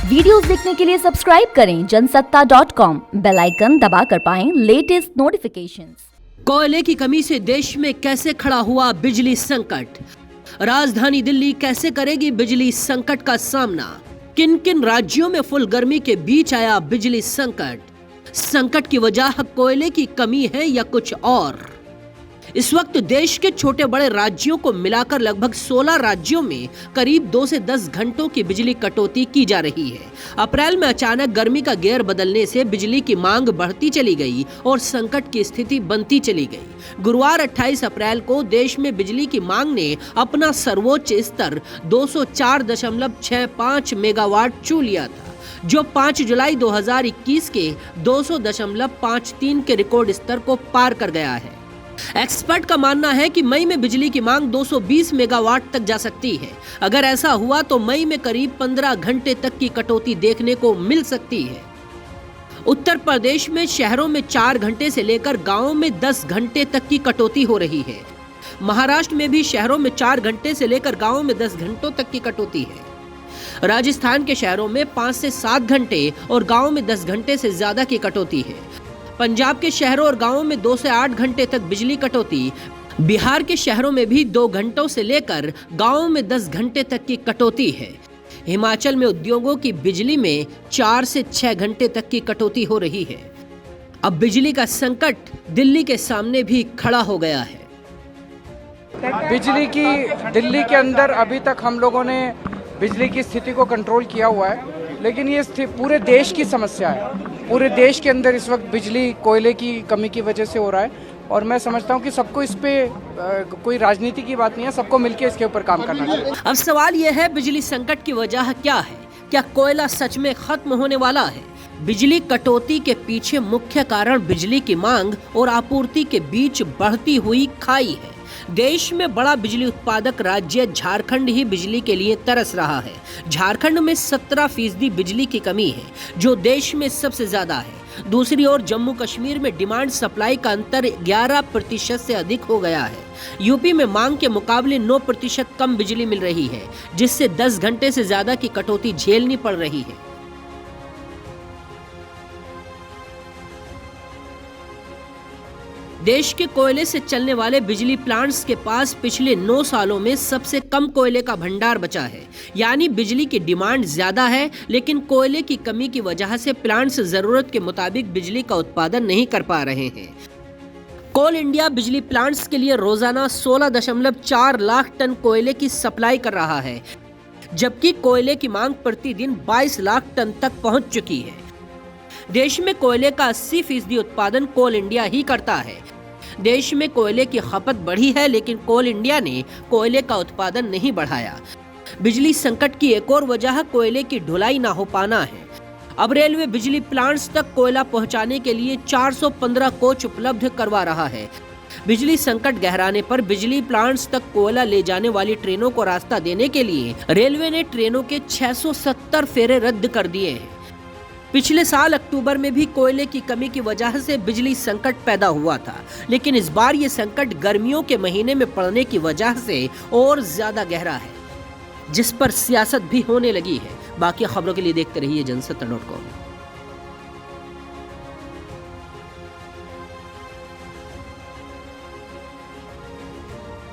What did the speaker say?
Videos देखने के लिए सब्सक्राइब करें जनसत्ता.com, बेल आइकन दबाकर पाएं लेटेस्ट नोटिफिकेशंस। कोयले की कमी से देश में कैसे खड़ा हुआ बिजली संकट? राजधानी दिल्ली कैसे करेगी बिजली संकट का सामना? किन किन राज्यों में फुल गर्मी के बीच आया बिजली संकट? संकट की वजह कोयले की कमी है या कुछ और? इस वक्त देश के छोटे बड़े राज्यों को मिलाकर लगभग 16 राज्यों में करीब 2 से 10 घंटों की बिजली कटौती की जा रही है। अप्रैल में अचानक गर्मी का गेयर बदलने से बिजली की मांग बढ़ती चली गई और संकट की स्थिति बनती चली गई। गुरुवार 28 अप्रैल को देश में बिजली की मांग ने अपना सर्वोच्च स्तर 204.65 मेगावाट छू लिया था, जो 5 जुलाई 2021 के 200.53 के रिकॉर्ड स्तर को पार कर गया है। एक्सपर्ट का मानना है कि मई में बिजली की मांग 220 मेगावाट तक जा सकती है। अगर ऐसा हुआ तो मई में करीब 15 घंटे तक की कटौती देखने को मिल सकती है। उत्तर प्रदेश में शहरों में 4 घंटे से लेकर गांवों में 10 घंटे तक की कटौती हो रही है। महाराष्ट्र में भी शहरों में 4 घंटे से लेकर गांवों में 10 घंटों तक की कटौती है। राजस्थान के शहरों में 5 से 7 घंटे और गांवों में 10 घंटे से ज्यादा की कटौती है। पंजाब के शहरों और गांवों में 2 से 8 घंटे तक बिजली कटौती। बिहार के शहरों में भी 2 घंटों से लेकर गांवों में 10 घंटे तक की कटौती है। हिमाचल में उद्योगों की बिजली में 4 से 6 घंटे तक की कटौती हो रही है। अब बिजली का संकट दिल्ली के सामने भी खड़ा हो गया है। बिजली की दिल्ली के अंदर अभी तक हम लोगों ने बिजली की स्थिति को कंट्रोल किया हुआ है, लेकिन ये पूरे देश की समस्या है। पूरे देश के अंदर इस वक्त बिजली कोयले की कमी की वजह से हो रहा है और मैं समझता हूँ कि सबको इस पे कोई राजनीति की बात नहीं है, सबको मिलकर इसके ऊपर काम करना चाहिए। अब सवाल यह है, बिजली संकट की वजह क्या है? क्या कोयला सच में खत्म होने वाला है? बिजली कटौती के पीछे मुख्य कारण बिजली की मांग और आपूर्ति के बीच बढ़ती हुई खाई है। देश में बड़ा बिजली उत्पादक राज्य झारखंड ही बिजली के लिए तरस रहा है। झारखंड में 17% बिजली की कमी है, जो देश में सबसे ज्यादा है। दूसरी ओर जम्मू कश्मीर में डिमांड सप्लाई का अंतर 11% से अधिक हो गया है। यूपी में मांग के मुकाबले 9% कम बिजली मिल रही है, जिससे 10 घंटे से ज्यादा की कटौती झेलनी पड़ रही है। देश के कोयले से चलने वाले बिजली प्लांट्स के पास पिछले 9 सालों में सबसे कम कोयले का भंडार बचा है। यानी बिजली की डिमांड ज्यादा है, लेकिन कोयले की कमी की वजह से प्लांट्स जरूरत के मुताबिक बिजली का उत्पादन नहीं कर पा रहे हैं। कोल इंडिया बिजली प्लांट्स के लिए रोजाना 16.4 लाख टन कोयले की सप्लाई कर रहा है, जबकि कोयले की मांग प्रतिदिन 22 लाख टन तक पहुंच चुकी है। देश में कोयले का 80% उत्पादन कोल इंडिया ही करता है। देश में कोयले की खपत बढ़ी है, लेकिन कोल इंडिया ने कोयले का उत्पादन नहीं बढ़ाया। बिजली संकट की एक और वजह कोयले की ढुलाई ना हो पाना है। अब रेलवे बिजली प्लांट्स तक कोयला पहुंचाने के लिए 415 कोच उपलब्ध करवा रहा है। बिजली संकट गहराने पर बिजली प्लांट्स तक कोयला ले जाने वाली ट्रेनों को रास्ता देने के लिए रेलवे ने ट्रेनों के 670 फेरे रद्द कर दिए हैं। पिछले साल अक्टूबर में भी कोयले की कमी की वजह से बिजली संकट पैदा हुआ था, लेकिन इस बार ये संकट गर्मियों के महीने में पड़ने की वजह से और ज्यादा गहरा है, जिस पर सियासत भी होने लगी है। बाकी खबरों के लिए देखते रहिए जनसत्ता.com।